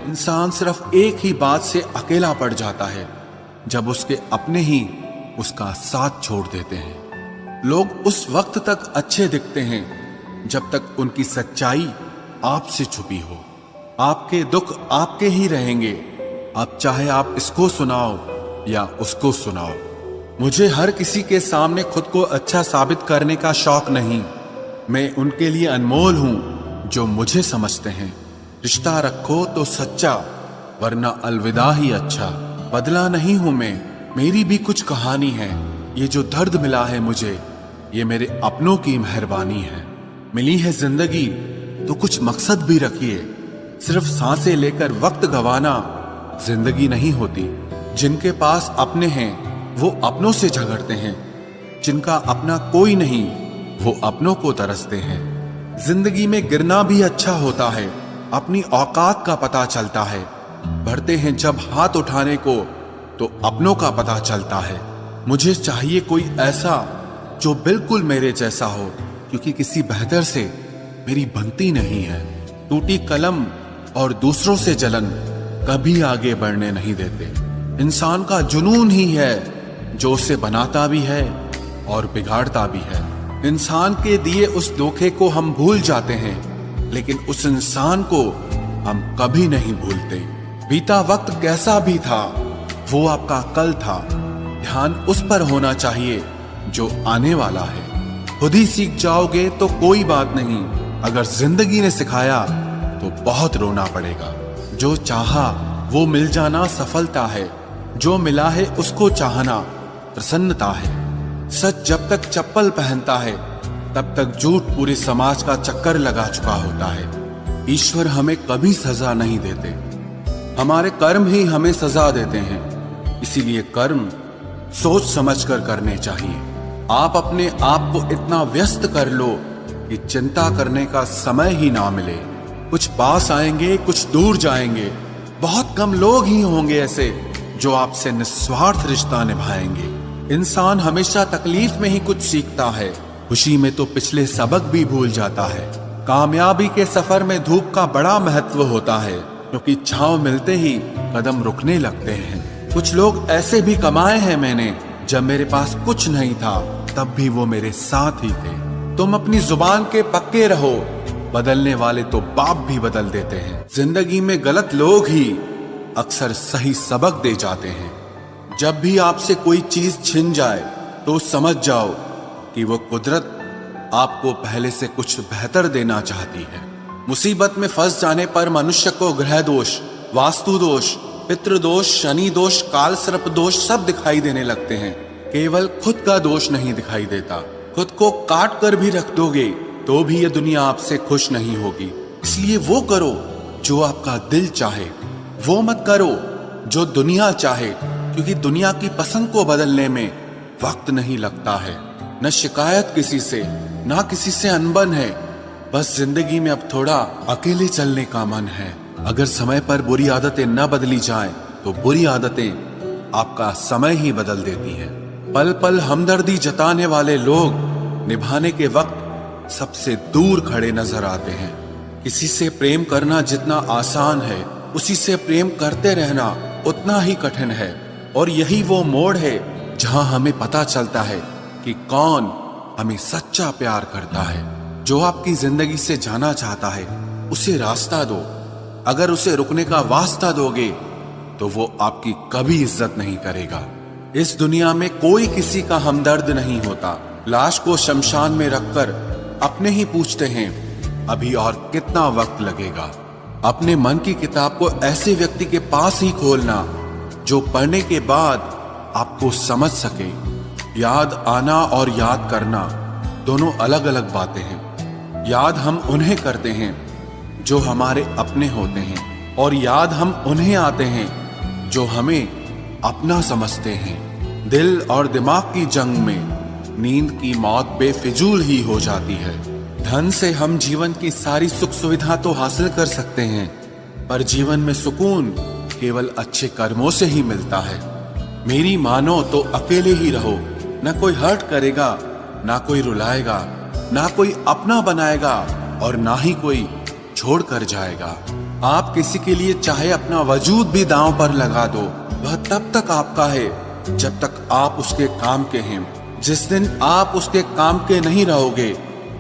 इंसान सिर्फ एक ही बात से अकेला पड़ जाता है, जब उसके अपने ही उसका साथ छोड़ देते हैं। लोग उस वक्त तक अच्छे दिखते हैं जब तक उनकी सच्चाई आपसे छुपी हो। आपके दुख आपके ही रहेंगे, अब चाहे आप इसको सुनाओ या उसको सुनाओ। मुझे हर किसी के सामने खुद को अच्छा साबित करने का शौक नहीं। मैं उनके लिए अनमोल हूं जो मुझे समझते हैं। रिश्ता रखो तो सच्चा, वरना अलविदा ही अच्छा। बदला नहीं हूं मैं, मेरी भी कुछ कहानी है। ये जो दर्द मिला है मुझे, ये मेरे अपनों की मेहरबानी है। मिली है जिंदगी तो कुछ मकसद भी रखिए। सिर्फ सांसें लेकर वक्त गवाना जिंदगी नहीं होती। जिनके पास अपने हैं वो अपनों से झगड़ते हैं, जिनका अपना कोई नहीं वो अपनों को तरसते हैं। जिंदगी में गिरना भी अच्छा होता है, अपनी औकात का पता चलता है। बढ़ते हैं जब हाथ उठाने को तो अपनों का पता चलता है। मुझे चाहिए कोई ऐसा जो बिल्कुल मेरे जैसा हो, क्योंकि किसी बेहतर से मेरी बनती नहीं है। टूटी कलम और दूसरों से जलन कभी आगे बढ़ने नहीं देते। इंसान का जुनून ही है जो उसे बनाता भी है और बिगाड़ता भी है। इंसान के दिए उस धोखे को हम भूल जाते हैं, लेकिन उस इंसान को हम कभी नहीं भूलते। बीता वक्त कैसा भी था, वो आपका कल था। ध्यान उस पर होना चाहिए जो आने वाला है। खुद ही सीख जाओगे तो कोई बात नहीं, अगर जिंदगी ने सिखाया तो बहुत रोना पड़ेगा। जो चाहा वो मिल जाना सफलता है, जो मिला है उसको चाहना प्रसन्नता है। सच जब तक चप्पल पहनता है तब तक झूठ पूरे समाज का चक्कर लगा चुका होता है। ईश्वर हमें कभी सजा नहीं देते, हमारे कर्म ही हमें सजा देते हैं। इसीलिए कर्म सोच समझकर करने चाहिए। आप अपने आप को इतना व्यस्त कर लो कि चिंता करने का समय ही ना मिले। कुछ पास आएंगे, कुछ दूर जाएंगे। बहुत कम लोग ही होंगे ऐसे जो आपसे निस्वार्थ रिश्ता निभाएंगे। इंसान हमेशा तकलीफ में ही कुछ सीखता है, खुशी में तो पिछले सबक भी भूल जाता है। कामयाबी के सफर में धूप का बड़ा महत्व होता है, क्योंकि छांव मिलते ही कदम रुकने लगते हैं। कुछ लोग ऐसे भी कमाए हैं मैंने, जब मेरे पास कुछ नहीं था तब भी वो मेरे साथ ही थे। तुम अपनी जुबान के पक्के रहो, बदलने वाले तो बाप भी बदल देते हैं। जिंदगी में गलत लोग ही अक्सर सही सबक दे जाते हैं। जब भी आपसे कोई चीज छिन जाए तो समझ जाओ कि वो कुदरत आपको पहले से कुछ बेहतर देना चाहती है। मुसीबत में फंस जाने पर मनुष्य को ग्रह दोष, वास्तु दोष, पितृ दोष, शनि दोष, काल सर्प दोष सब दिखाई देने लगते हैं। केवल खुद का दोष नहीं दिखाई देता। खुद को काट कर भी रख दोगे तो भी ये दुनिया आपसे खुश नहीं होगी। इसलिए वो करो जो आपका दिल चाहे, वो मत करो जो दुनिया चाहे, क्योंकि दुनिया की पसंद को बदलने में वक्त नहीं लगता है। न शिकायत किसी से, ना किसी से अनबन है। बस जिंदगी में अब थोड़ा अकेले चलने का मन है। अगर समय पर बुरी आदतें न बदली जाएं, तो बुरी आदतें आपका समय ही बदल देती हैं। पल पल हमदर्दी जताने वाले लोग निभाने के वक्त सबसे दूर खड़े नजर आते हैं। किसी से प्रेम करना जितना आसान है, उसी से प्रेम करते रहना उतना ही कठिन है। और यही वो मोड़ है जहां हमें पता चलता है कि कौन हमें सच्चा प्यार करता है। जो आपकी जिंदगी से जाना चाहता है उसे रास्ता दो। अगर उसे रुकने का वास्ता दोगे तो वो आपकी कभी इज्जत नहीं करेगा। इस दुनिया में कोई किसी का हमदर्द नहीं होता। लाश को शमशान में रखकर अपने ही पूछते हैं अभी और कितना वक्त लगेगा। अपने मन की किताब को ऐसे व्यक्ति के पास ही खोलना जो पढ़ने के बाद आपको समझ सके। याद आना और याद करना दोनों अलग अलग बातें हैं। याद हम उन्हें करते हैं जो हमारे अपने होते हैं, और याद हम उन्हें आते हैं जो हमें अपना समझते हैं। दिल और दिमाग की जंग में नींद की मौत बेफिजूल ही हो जाती है। धन से हम जीवन की सारी सुख सुविधा तो हासिल कर सकते हैं, पर जीवन में सुकून केवल अच्छे कर्मों से ही मिलता है। मेरी मानो तो अकेले ही रहो। न कोई हर्ट करेगा, ना कोई रुलाएगा, ना कोई अपना बनाएगा, और ना ही कोई छोड़ कर जाएगा। आप किसी के लिए चाहे अपना वजूद भी दांव पर लगा दो, वह तब तक आपका है जब तक आप उसके काम के हैं। जिस दिन आप उसके काम के नहीं रहोगे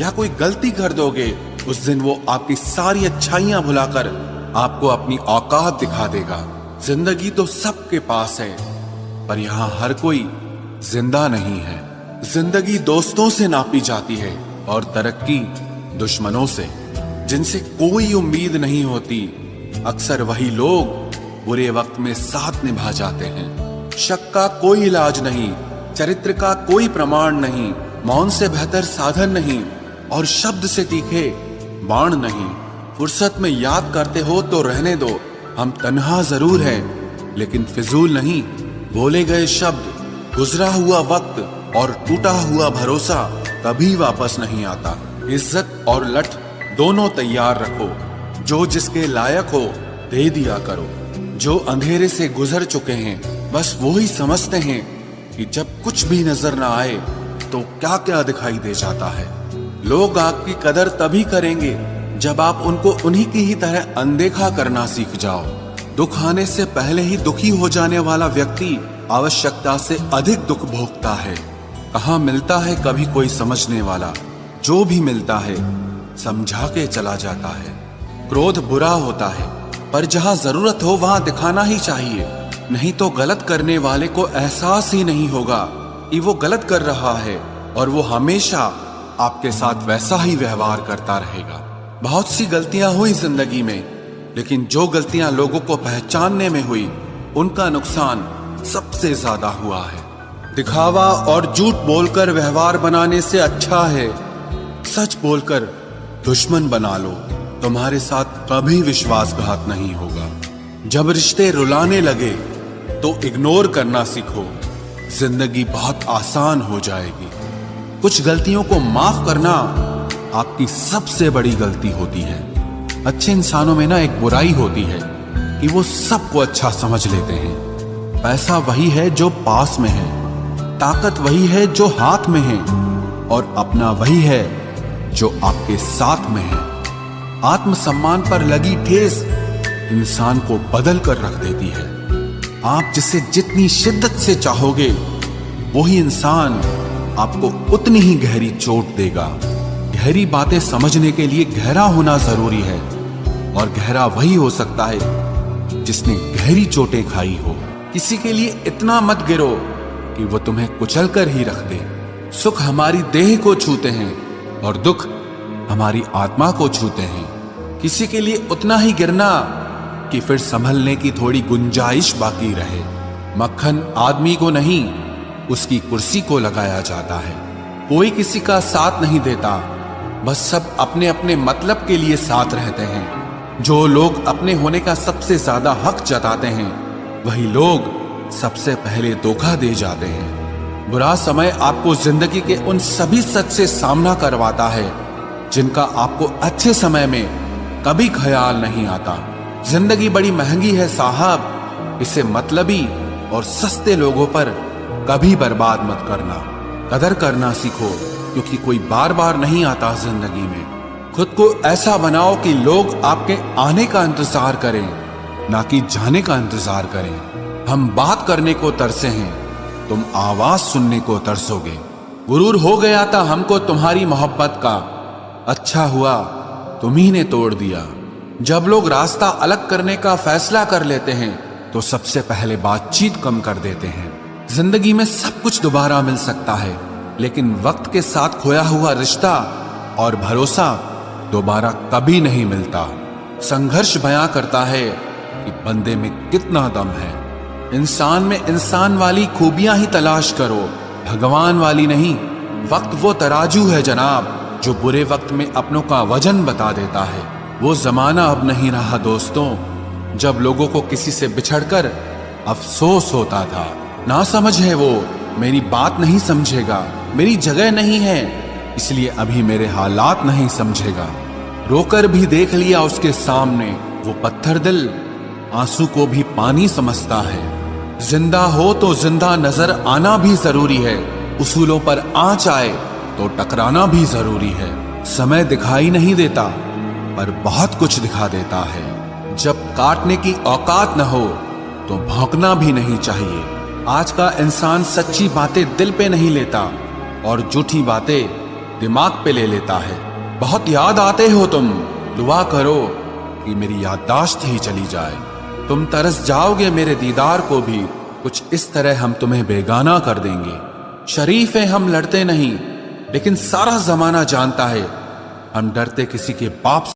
या कोई गलती कर दोगे, उस दिन वो आपकी सारी अच्छाइयां भुलाकर आपको अपनी औकात दिखा देगा। जिंदगी तो सबके पास है, पर यहाँ हर कोई जिंदा नहीं है। जिंदगी दोस्तों से नापी जाती है और तरक्की दुश्मनों से, जिनसे कोई उम्मीद नहीं होती। अक्सर वही लोग बुरे वक्त में साथ निभा जाते हैं। शक का कोई इलाज नहीं, चरित्र का कोई प्रमाण नहीं, मौन से बेहतर साधन नहीं और शब्द से तीखे बाण नहीं। फुर्सत में याद करते हो तो रहने दो, हम तन्हा जरूर हैं लेकिन फिजूल नहीं। बोले गए शब्द, गुजरा हुआ वक्त और टूटा हुआ भरोसा कभी वापस नहीं आता। इज्जत और लठ दोनों तैयार रखो, जो जिसके लायक हो दे दिया करो। जो अंधेरे से गुजर चुके हैं बस वो ही समझते हैं कि जब कुछ भी नजर ना आए तो क्या क्या दिखाई दे जाता है। लोग आपकी कदर तभी करेंगे जब आप उनको उन्हीं की ही तरह अनदेखा करना सीख जाओ। दुख आने से पहले ही दुखी हो जाने वाला व्यक्ति आवश्यकता से अधिक दुख भोगता है। कहाँ मिलता है कभी कोई समझने वाला, जो भी मिलता है समझा के चला जाता है। क्रोध बुरा होता है, पर जहाँ जरूरत हो वहां दिखाना ही चाहिए, नहीं तो गलत करने वाले को एहसास ही नहीं होगा कि वो गलत कर रहा है और वो हमेशा आपके साथ वैसा ही व्यवहार करता रहेगा। बहुत सी गलतियां हुई जिंदगी में, लेकिन जो गलतियां लोगों को पहचानने में हुई उनका नुकसान सबसे ज्यादा हुआ है। दिखावा और झूठ बोलकर व्यवहार बनाने से अच्छा है सच बोलकर दुश्मन बना लो, तुम्हारे साथ कभी विश्वासघात नहीं होगा। जब रिश्ते रुलाने लगे तो इग्नोर करना सीखो, जिंदगी बहुत आसान हो जाएगी। कुछ गलतियों को माफ करना आपकी सबसे बड़ी गलती होती है। अच्छे इंसानों में ना एक बुराई होती है कि वो सबको अच्छा समझ लेते हैं। पैसा वही है जो पास में है, ताकत वही है जो हाथ में है और अपना वही है जो आपके साथ में है। आत्मसम्मान पर लगी ठेस इंसान को बदल कर रख देती है। आप जिसे जितनी शिद्दत से चाहोगे वही इंसान आपको उतनी ही गहरी चोट देगा। गहरी बातें समझने के लिए गहरा होना जरूरी है और गहरा वही हो सकता है जिसने गहरी चोटें खाई हो। किसी के लिए इतना मत गिरो कि वो तुम्हें कुचल कर ही रख दे। सुख हमारी देह को छूते हैं और दुख हमारी आत्मा को छूते हैं। किसी के लिए उतना ही गिरना कि फिर संभलने की थोड़ी गुंजाइश बाकी रहे। मक्खन आदमी को नहीं उसकी कुर्सी को लगाया जाता है। कोई किसी का साथ नहीं देता, बस सब अपने अपने मतलब के लिए साथ रहते हैं। जो लोग अपने होने का सबसे ज्यादा हक जताते हैं वही लोग सबसे पहले धोखा दे जाते हैं। बुरा समय आपको जिंदगी के उन सभी सच से सामना करवाता है जिनका आपको अच्छे समय में कभी ख्याल नहीं आता। जिंदगी बड़ी महंगी है साहब, इसे मतलबी और सस्ते लोगों पर कभी बर्बाद मत करना। कदर करना सीखो, क्योंकि कोई बार बार नहीं आता जिंदगी में। खुद को ऐसा बनाओ कि लोग आपके आने का इंतजार करें, ना कि जाने का इंतजार करें। हम बात करने को तरसे हैं, तुम आवाज सुनने को तरसोगे। गुरूर हो गया था हमको तुम्हारी मोहब्बत का, अच्छा हुआ तुम्ही ने तोड़ दिया। जब लोग रास्ता अलग करने का फैसला कर लेते हैं तो सबसे पहले बातचीत कम कर देते हैं। जिंदगी में सब कुछ दोबारा मिल सकता है, लेकिन वक्त के साथ खोया हुआ रिश्ता और भरोसा दोबारा कभी नहीं मिलता। संघर्ष बयां करता है कि बंदे में कितना दम है। इंसान में इंसान वाली खूबियां ही तलाश करो, भगवान वाली नहीं। वक्त वो तराजू है जनाब जो बुरे वक्त में अपनों का वजन बता देता है। वो जमाना अब नहीं रहा दोस्तों, जब लोगों को किसी से बिछड़कर अफसोस होता था। ना समझ है वो, मेरी बात नहीं समझेगा, मेरी जगह नहीं है इसलिए अभी मेरे हालात नहीं समझेगा। रोकर भी देख लिया उसके सामने, वो पत्थर दिल आंसू को भी पानी समझता है। जिंदा हो तो जिंदा नजर आना भी जरूरी है, उसूलों पर आंच आए तो टकराना भी जरूरी है। समय दिखाई नहीं देता पर बहुत कुछ दिखा देता है। काटने की औकात न हो तो भौंकना भी नहीं चाहिए। आज का इंसान सच्ची बातें दिल पे नहीं लेता और झूठी बातें दिमाग पे ले लेता है। बहुत याद आते हो तुम, दुआ करो कि मेरी याददाश्त ही चली जाए। तुम तरस जाओगे मेरे दीदार को भी, कुछ इस तरह हम तुम्हें बेगाना कर देंगे। शरीफ हैं हम, लड़ते नहीं, लेकिन सारा जमाना जानता है हम डरते किसी के बाप